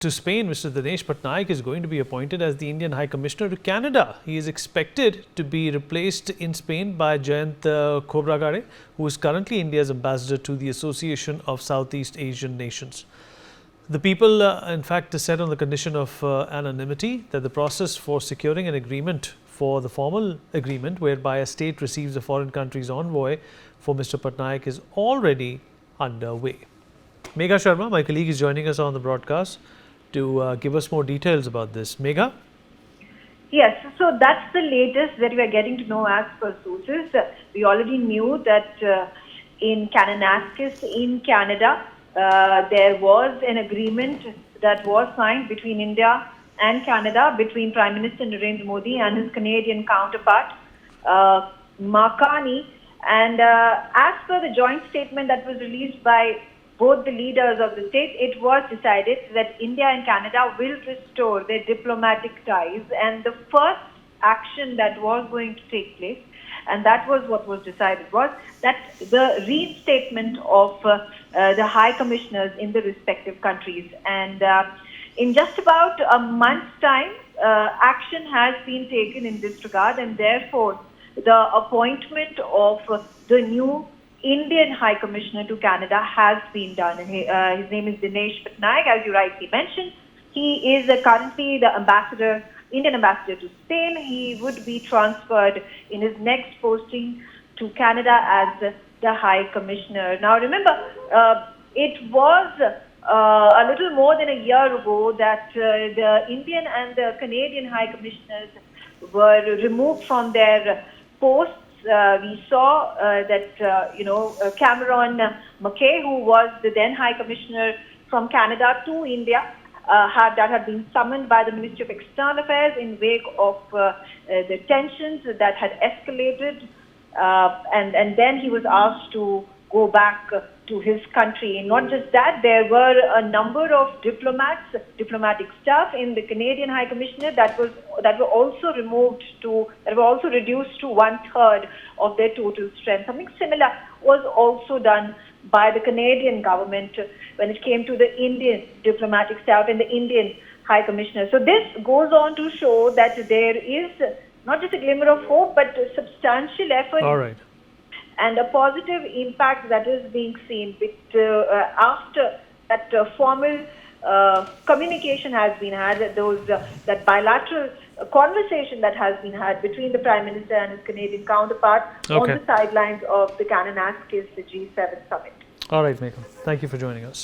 to Spain, Mr. Dinesh Patnaik is going to be appointed as the Indian High Commissioner to Canada. He is expected to be replaced in Spain by Jayant Khobragade, who is currently India's ambassador to the Association of Southeast Asian Nations. The people, in fact, said on the condition of anonymity that the process for securing an agreement for the formal agreement whereby a state receives a foreign country's envoy for Mr. Patnaik is already underway. Megha Sharma, my colleague, is joining us on the broadcast to give us more details about this. Megha? Yes, so that's the latest that we are getting to know as per sources. We already knew that in Kananaskis, in Canada, there was an agreement that was signed between India and Canada, between Prime Minister Narendra Modi and his Canadian counterpart, Markani. And as per the joint statement that was released by both the leaders of the state, it was decided that India and Canada will restore their diplomatic ties. And the first action that was going to take place, and that was what was decided, was that the reinstatement of the high commissioners in the respective countries. And in just about a month's time, action has been taken in this regard, and therefore the appointment of the new Indian High Commissioner to Canada has been done. His name is Dinesh Patnaik, as you rightly mentioned. He is currently the ambassador, Indian ambassador to Spain. He would be transferred in his next posting to Canada as the High Commissioner. Now remember, it was a little more than a year ago that the Indian and the Canadian High Commissioners were removed from their posts. We saw that, Cameron McKay, who was the then High Commissioner from Canada to India, that had been summoned by the Ministry of External Affairs in wake of the tensions that had escalated. And then he was asked to go back to his country. And not just that, there were a number of diplomatic staff in the Canadian High Commissioner that were also reduced to 1/3 of their total strength. Something similar was also done by the Canadian government when it came to the Indian diplomatic staff and the Indian High Commissioner. So this goes on to show that there is not just a glimmer of hope, but a substantial effort. All right. And a positive impact that is being seen after that formal communication has been had, that bilateral conversation that has been had between the Prime Minister and his Canadian counterpart on the sidelines of the Kananaskis G7 summit. All right, Megha. Thank you for joining us.